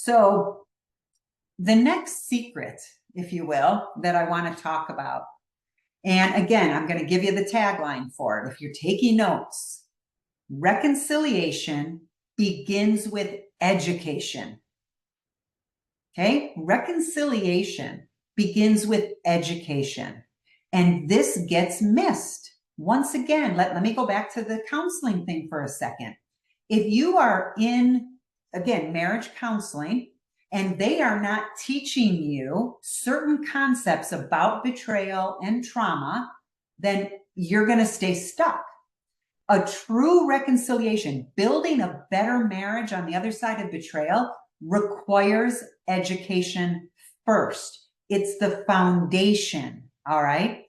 So the next secret, if you will, that I want to talk about, and again, I'm going to give you the tagline for it. If you're taking notes, reconciliation begins with education. Okay? Reconciliation begins with education. And this gets missed. Once again, let me go back to the counseling thing for a second. If you are in, again, marriage counseling, and they are not teaching you certain concepts about betrayal and trauma, then you're going to stay stuck. A true reconciliation, building a better marriage on the other side of betrayal, requires education first. It's the foundation, all right?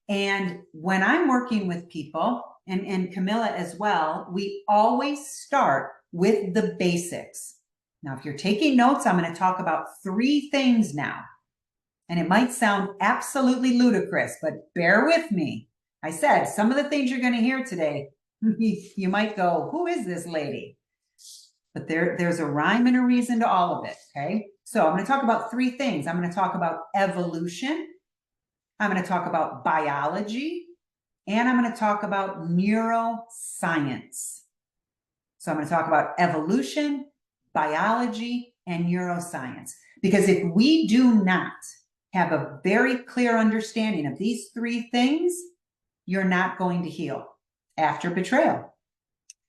And when I'm working with people, and Camilla as well, we always start with the basics. Now, if you're taking notes, I'm going to talk about 3 things now. And it might sound absolutely ludicrous, but bear with me. I said, some of the things you're going to hear today, you might go, who is this lady? But there's a rhyme and a reason to all of it, okay? So I'm going to talk about 3 things. I'm going to talk about evolution. I'm going to talk about biology. And I'm going to talk about neuroscience. So I'm going to talk about evolution, biology, and neuroscience. Because if we do not have a very clear understanding of these 3 things, you're not going to heal after betrayal.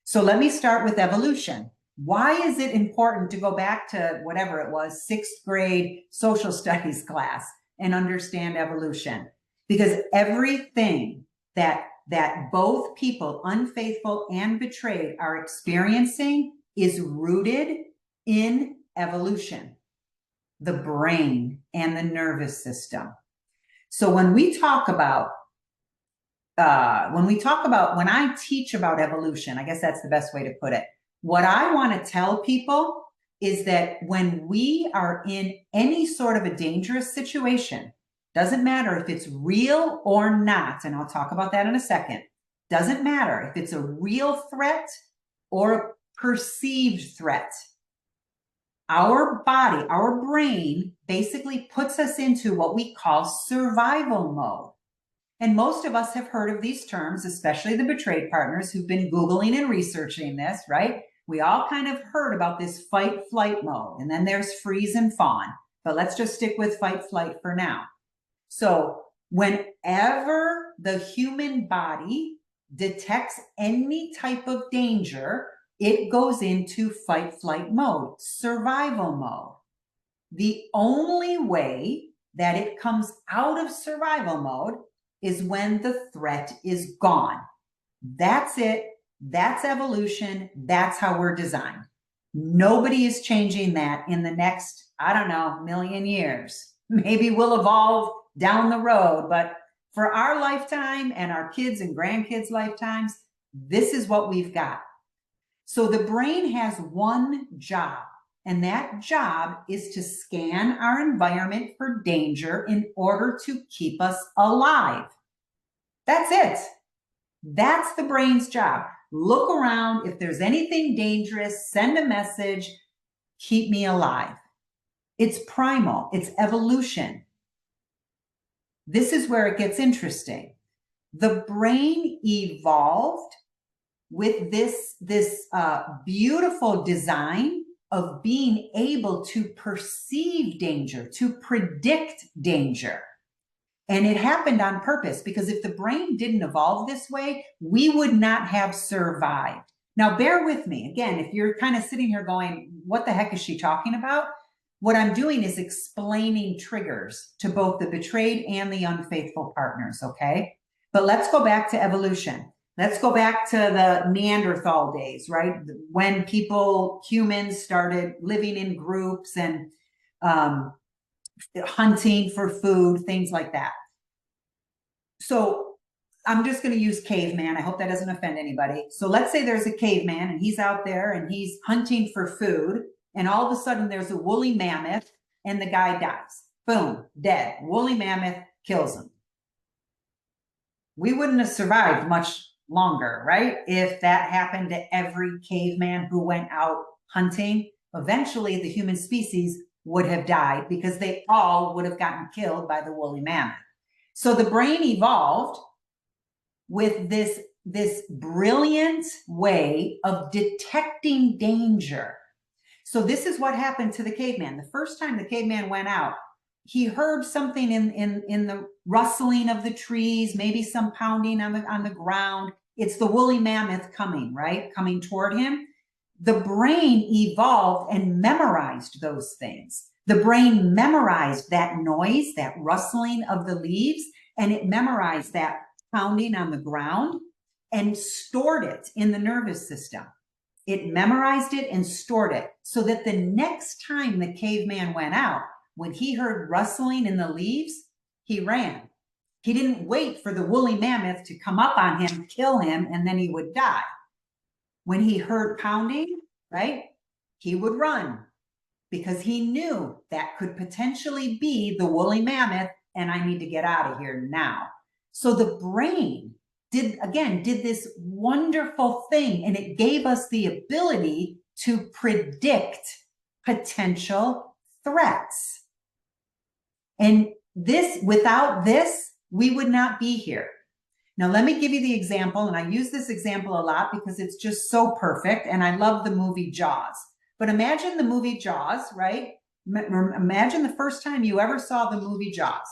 So let me start with evolution. Why is it important to go back to whatever it was, 6th grade social studies class and understand evolution? Because everything that both people, unfaithful and betrayed, are experiencing is rooted in evolution, the brain and the nervous system. So when I teach about evolution, I guess that's the best way to put it. What I want to tell people is that when we are in any sort of a dangerous situation, doesn't matter if it's real or not, and I'll talk about that in a second, doesn't matter if it's a real threat or a perceived threat. Our body, our brain basically puts us into what we call survival mode. And most of us have heard of these terms, especially the betrayed partners who've been Googling and researching this, right? We all kind of heard about this fight-flight mode, and then there's freeze and fawn. But let's just stick with fight-flight for now. So whenever the human body detects any type of danger, it goes into fight-flight mode, survival mode. The only way that it comes out of survival mode is when the threat is gone. That's it. That's evolution. That's how we're designed. Nobody is changing that in the next, I don't know, million years. Maybe we'll evolve down the road, but for our lifetime and our kids' and grandkids' lifetimes, this is what we've got. So the brain has one job, and that job is to scan our environment for danger in order to keep us alive. That's it. That's the brain's job. Look around. If there's anything dangerous, send a message, keep me alive. It's primal. It's evolution. This is where it gets interesting. The brain evolved with this beautiful design of being able to perceive danger, to predict danger. And it happened on purpose, because if the brain didn't evolve this way, we would not have survived. Now, bear with me. Again, if you're kind of sitting here going, what the heck is she talking about? What I'm doing is explaining triggers to both the betrayed and the unfaithful partners, okay? But let's go back to evolution. Let's go back to the Neanderthal days, right? When humans started living in groups and hunting for food, things like that. So I'm just going to use caveman. I hope that doesn't offend anybody. So let's say there's a caveman and he's out there and he's hunting for food, and all of a sudden there's a woolly mammoth and the guy dies. Boom, dead. Woolly mammoth kills him. We wouldn't have survived much longer, right? If that happened to every caveman who went out hunting. eventually the human species would have died because they all would have gotten killed by the woolly mammoth. So the brain evolved with this brilliant way of detecting danger. So this is what happened to the caveman. The first time the caveman went out, he heard something in the rustling of the trees, maybe some pounding on the ground. It's the woolly mammoth coming, right? Coming toward him. The brain evolved and memorized those things. The brain memorized that noise, that rustling of the leaves, and it memorized that pounding on the ground and stored it in the nervous system. It memorized it and stored it so that the next time the caveman went out, when he heard rustling in the leaves, he ran. He didn't wait for the woolly mammoth to come up on him, kill him, and then he would die. When he heard pounding, right, he would run because he knew that could potentially be the woolly mammoth and I need to get out of here now. So the brain did this wonderful thing, and it gave us the ability to predict potential threats. And without this, we would not be here. Now, let me give you the example, and I use this example a lot because it's just so perfect, and I love the movie Jaws. But imagine the movie Jaws, right? Imagine the first time you ever saw the movie Jaws,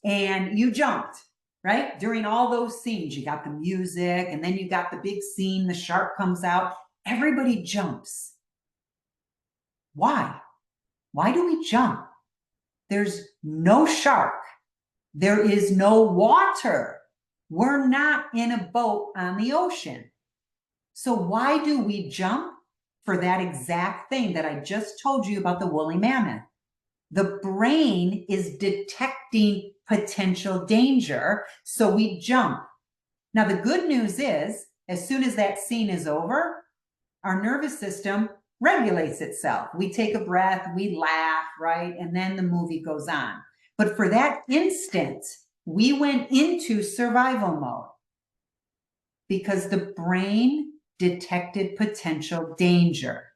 and you jumped, right? During all those scenes, you got the music, and then you got the big scene, the shark comes out. Everybody jumps. Why? Why do we jump? There's no shark. There is no water. We're not in a boat on the ocean. So why do we jump? For that exact thing that I just told you about the woolly mammoth. The brain is detecting potential danger, so we jump. Now, the good news is, as soon as that scene is over, our nervous system regulates itself. We take a breath, we laugh, right? And then the movie goes on. But for that instant, we went into survival mode because the brain detected potential danger.